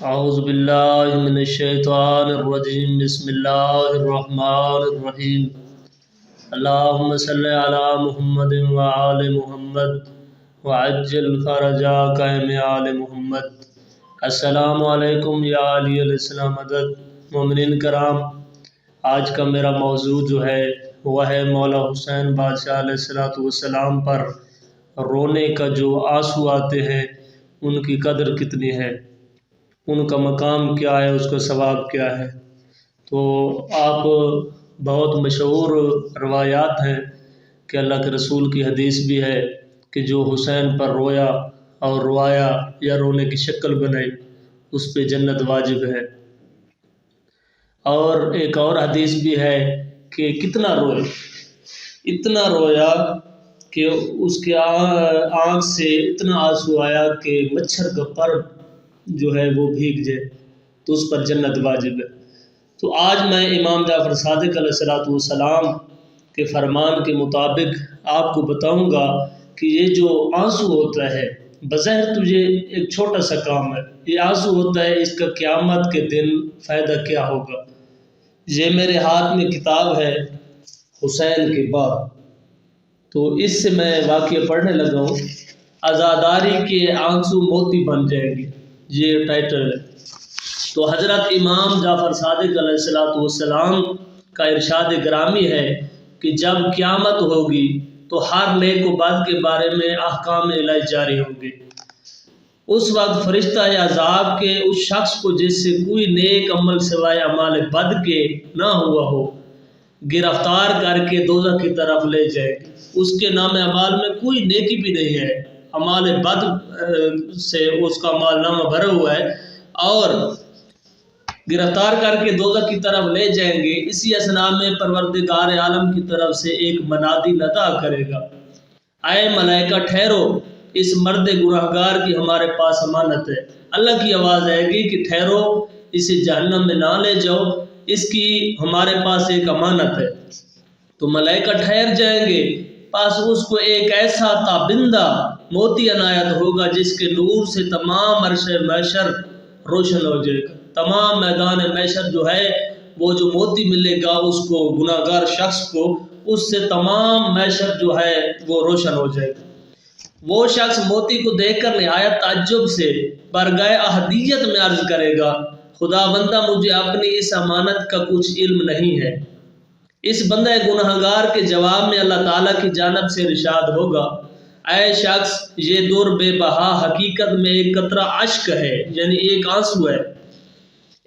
اعوذ باللہ من الشیطان الرجیم بسم اللہ الرحمن الرحیم اللہم صلی علی محمد وآل محمد وعجل فرجاک آل محمد۔ السلام علیکم یا علی الاسلام مدد۔ مومنین کرام، آج کا میرا موضوع جو ہے وہ ہے مولا حسین بادشاہ علیہ السلام پر رونے کا جو آنسو آتے ہیں ان کی قدر کتنی ہے، ان کا مقام کیا ہے، اس کا ثواب کیا ہے۔ تو آپ بہت مشہور روایات ہیں کہ اللہ کے رسول کی حدیث بھی ہے کہ جو حسین پر رویا اور روایا یا رونے کی شکل بنائی اس پہ جنت واجب ہے۔ اور ایک اور حدیث بھی ہے کہ کتنا روئے، اتنا رویا کہ اس کے آنکھ سے اتنا آنسو آیا کہ مچھر کا پر جو ہے وہ بھیگ جائے تو اس پر جنت واجب ہے۔ تو آج میں امام جعفر صادق علیہ السلام کے فرمان کے مطابق آپ کو بتاؤں گا کہ یہ جو آنسو ہوتا ہے بظاہر تجھے ایک چھوٹا سا کام ہے، یہ آنسو ہوتا ہے، اس کا قیامت کے دن فائدہ کیا ہوگا۔ یہ میرے ہاتھ میں کتاب ہے حسین کے باب، تو اس سے میں واقعہ پڑھنے لگا ہوں۔ عزاداری کے آنسو موتی بن جائیں گے، یہ ٹائٹل ہے۔ تو حضرت امام جعفر صادق علیہ السلام کا ارشاد گرامی ہے کہ جب قیامت ہوگی تو ہر نیک و بد کے بارے میں احکام الہی جاری ہوں گے۔ اس وقت فرشتہ عذاب کے اس شخص کو جس سے کوئی نیک عمل سوائے اعمال بد کے نہ ہوا ہو گرفتار کر کے دوزخ کی طرف لے جائے گی۔ اس کے نام اعمال میں کوئی نیکی بھی نہیں ہے، اعمال بد سے اس کا اعمال نامہ بھرا ہوا ہے، اور گرفتار کر کے دوزخ کی طرف لے جائیں گے۔ اسی اثناء میں پروردگار عالم کی طرف سے ایک منادی ندا کرے گا، اے ملائکہ ٹھہرو، اس مرد گناہگار کی ہمارے پاس امانت ہے۔ اللہ کی آواز آئے گی کہ ٹھہرو، اسے جہنم میں نہ لے جاؤ، اس کی ہمارے پاس ایک امانت ہے۔ تو ملائکہ ٹھہر جائیں گے، پاس اس کو ایک ایسا تابندہ موتی عنایت ہوگا جس کے نور سے تمام عرش محشر روشن ہو جائے گا۔ تمام میدان محشر جو ہے وہ جو موتی ملے گا اس کو گناہگار شخص کو، اس سے تمام محشر جو ہے وہ روشن ہو جائے گا۔ وہ شخص موتی کو دیکھ کر نہایت تعجب سے برگائے احدیت میں عرض کرے گا، خدا بندہ مجھے اپنی اس امانت کا کچھ علم نہیں ہے۔ اس بندہ گناہگار کے جواب میں اللہ تعالیٰ کی جانب سے ارشاد ہوگا، اے شخص، یہ دور بے بہا حقیقت میں ایک قطرہ اشک ہے، یعنی ایک آنسو ہے۔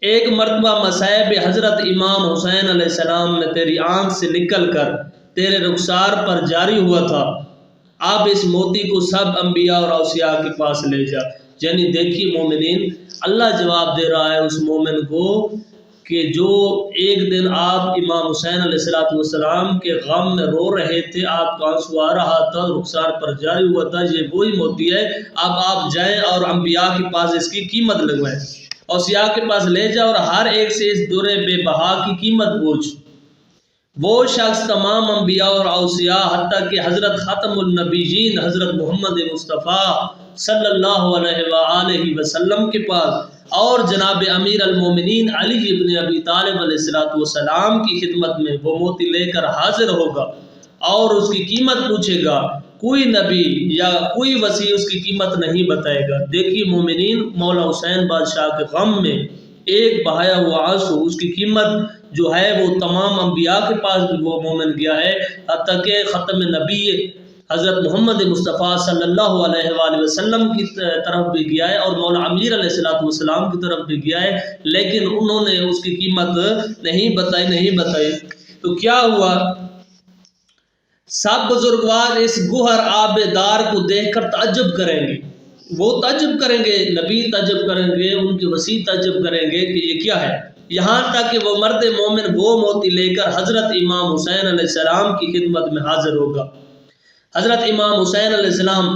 ایک مرتبہ مصائب حضرت امام حسین علیہ السلام میں تیری آنکھ سے نکل کر تیرے رخسار پر جاری ہوا تھا، اب اس موتی کو سب انبیاء اور اوصیاء کے پاس لے جا۔ یعنی دیکھیے مومنین، اللہ جواب دے رہا ہے اس مومن کو کہ جو ایک دن آپ امام حسین علیہ السلام کے غم میں رو رہے تھے، آپ کا آنسو آ رہا تھا، رخسار پر جاری ہوا تھا، یہ وہی موتی ہے۔ اب آپ جائیں اور انبیاء کے پاس اس کی قیمت لگوائیں، اوصیاء کے پاس لے جاؤ اور ہر ایک سے اس دور بے بہا کی قیمت پوچھ۔ وہ شخص تمام انبیاء اور اوصیاء حتیٰ کہ حضرت ختم النبیین حضرت محمد مصطفیٰ صلی اللہ علیہ وآلہ وسلم کے پاس اور جناب امیر المومنین علی ابن ابی طالب علیہ السلام کی خدمت میں وہ موتی لے کر حاضر ہوگا اور اس کی قیمت پوچھے گا۔ کوئی نبی یا کوئی وصی اس کی قیمت نہیں بتائے گا۔ دیکھیے مومنین، مولا حسین بادشاہ کے غم میں ایک بہایا ہوا آنسو، اس کی قیمت جو ہے وہ تمام انبیاء کے پاس بھی وہ مومن گیا ہے، حتیٰ کہ ختم نبی حضرت محمد مصطفیٰ صلی اللہ علیہ وآلہ وسلم کی طرف بھی گیا ہے اور مولا امیر علیہ السلام کی طرف بھی گیا ہے، لیکن انہوں نے اس کی قیمت نہیں بتائی۔ تو کیا ہوا؟ سب بزرگوار اس گوہر آب دار کو دیکھ کر تعجب کریں گے، وہ تعجب کریں گے، نبی تعجب کریں گے، ان کے وسیع تعجب کریں گے کہ یہ کیا ہے، یہاں تک کہ وہ مرد مومن وہ موتی لے کر حضرت امام حسین علیہ السلام کی خدمت میں حاضر ہوگا۔ حضرت امام حسین علیہ السلام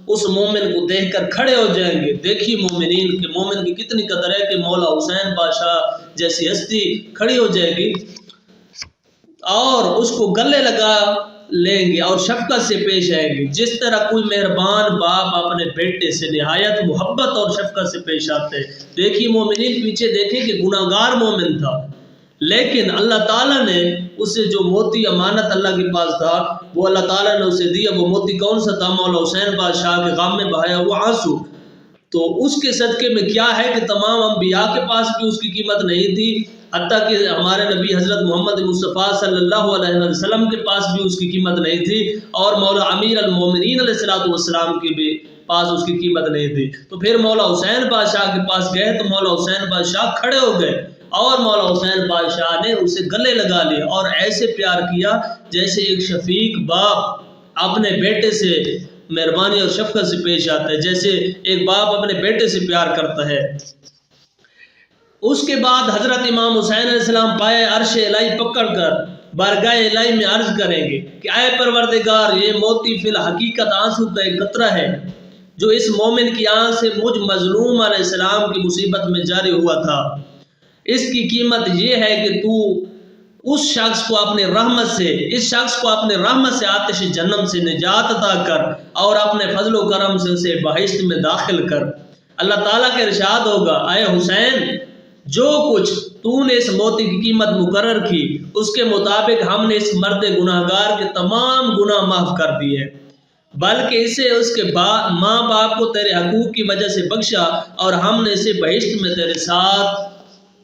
اس مومن کو دیکھ کر کھڑے ہو جائیں گے۔ دیکھیے مومنین کہ مومن کی کتنی قدر ہے کہ مولا حسین بادشاہ جیسی ہستی کھڑی ہو جائے گی اور اس کو گلے لیں گے اور شفقت سے پیش آئیں گے، جس طرح کوئی مہربان باپ اپنے بیٹے سے نہایت محبت اور شفقت سے پیش آتے ہیں۔ دیکھیے مومنین، پیچھے دیکھیں کہ گناہ گار مومن تھا، لیکن اللہ تعالیٰ نے اسے جو موتی امانت اللہ کے پاس تھا وہ اللہ تعالیٰ نے اسے دیا۔ وہ موتی کون سا تھا؟ مولا حسین بادشاہ کے غم میں بہایا وہ آنسو۔ تو اس کے صدقے میں کیا ہے کہ تمام انبیاء کے پاس بھی اس کی قیمت نہیں تھی، حتیٰ کہ ہمارے نبی حضرت محمد مصطفیٰ صلی اللہ علیہ وسلم کے پاس بھی اس کی قیمت نہیں تھی، اور مولا امیر المومنین علیہ السلام کے بھی پاس اس کی قیمت نہیں تھی۔ تو پھر مولا حسین بادشاہ کے پاس گئے تو مولا حسین بادشاہ کھڑے ہو گئے اور مولا حسین بادشاہ نے اسے گلے لگا لیا اور ایسے پیار کیا جیسے ایک شفیق باپ اپنے بیٹے سے مہربانی اور شفقت سے پیش آتا ہے، جیسے ایک باپ اپنے بیٹے سے پیار کرتا ہے۔ اس کے بعد حضرت امام حسین علیہ السلام پائے عرش الہی پکڑ کر بارگاہ الہی میں عرض کریں گے کہ اے پروردگار، یہ موتی فی الحقیقت آنسو کا ایک قطرہ ہے جو اس مومن کی آنکھ سے مجھ مظلوم علیہ السلام کی مصیبت میں جاری ہوا تھا۔ اس کی قیمت یہ ہے کہ تو اس شخص کو اپنے رحمت سے آتش جہنم سے نجات عطا کر اور اپنے فضل و کرم سے اسے بہشت میں داخل کر۔ اللہ تعالیٰ کا ارشاد ہوگا، اے حسین، جو کچھ تو نے اس موتی کی قیمت مقرر کی اس کے مطابق ہم نے اس مرد گناہ گار کے تمام گناہ معاف کر دیے، بلکہ اسے اس کے ماں باپ کو تیرے حقوق کی وجہ سے بخشا اور ہم نے اسے بہشت میں تیرے ساتھ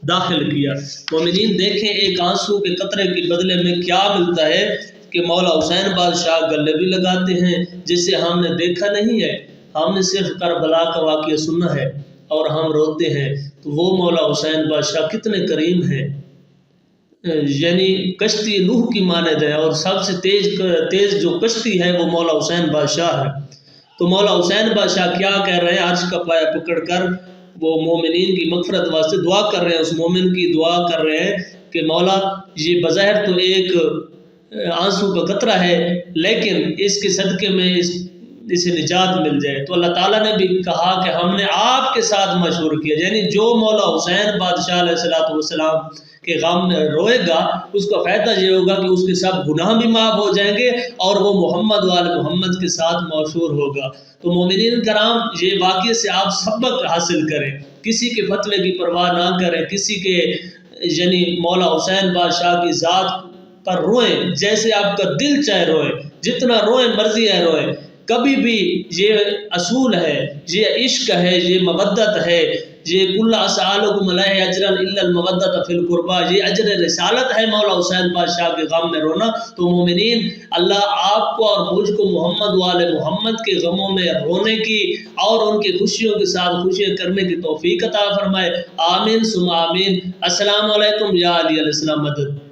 داخل کیا۔ مومنین دیکھیں ایک آنسو کے قطرے کے بدلے میں کیا ملتا ہے کہ مولا حسین بادشاہ گلے بھی لگاتے ہیں، جسے ہم نے دیکھا نہیں ہے، ہم نے صرف کربلا کا واقعہ سنا ہے اور ہم روتے ہیں۔ تو وہ مولا حسین بادشاہ کتنے کریم ہیں، یعنی کشتی نوح کی مانند ہے، اور سب سے تیز جو کشتی ہے وہ مولا حسین بادشاہ ہے۔ تو مولا حسین بادشاہ کیا کہہ رہے ہیں؟ عرش کا پایا پکڑ کر وہ مومنین کی مغفرت واسطے دعا کر رہے ہیں، اس مومن کی دعا کر رہے ہیں کہ مولا یہ بظاہر تو ایک آنسو کا قطرہ ہے، لیکن اس کے صدقے میں اسے نجات مل جائے۔ تو اللہ تعالیٰ نے بھی کہا کہ ہم نے آپ کے ساتھ مشورہ کیا، یعنی جو مولا حسین بادشاہ علیہ السلام کے غم میں روئے گا اس کا فائدہ یہ ہوگا کہ اس کے سب گناہ بھی معاف ہو جائیں گے اور وہ محمد وال محمد کے ساتھ مشہور ہوگا۔ تو مومنین کرام، یہ واقعے سے آپ سبق حاصل کریں، کسی کے فتوے کی پرواہ نہ کریں، کسی کے یعنی مولا حسین بادشاہ کی ذات پر روئیں جیسے آپ کا دل چاہے روئیں، جتنا روئیں مرضی ہے روئیں۔ کبھی بھی یہ اصول ہے، یہ عشق ہے، یہ مودت ہے، یہ کل اسالکم علیہ اجرا الا المودۃ فی القربى، یہ اجر رسالت ہے مولا حسین بادشاہ کے غم میں رونا۔ تو مومنین، اللہ آپ کو اور مجھ کو محمد وال محمد کے غموں میں رونے کی اور ان کی خوشیوں کے ساتھ خوشیاں کرنے کی توفیق عطا فرمائے۔ آمین ثم آمین۔ السلام علیکم یا علی علیہ السلام مدد۔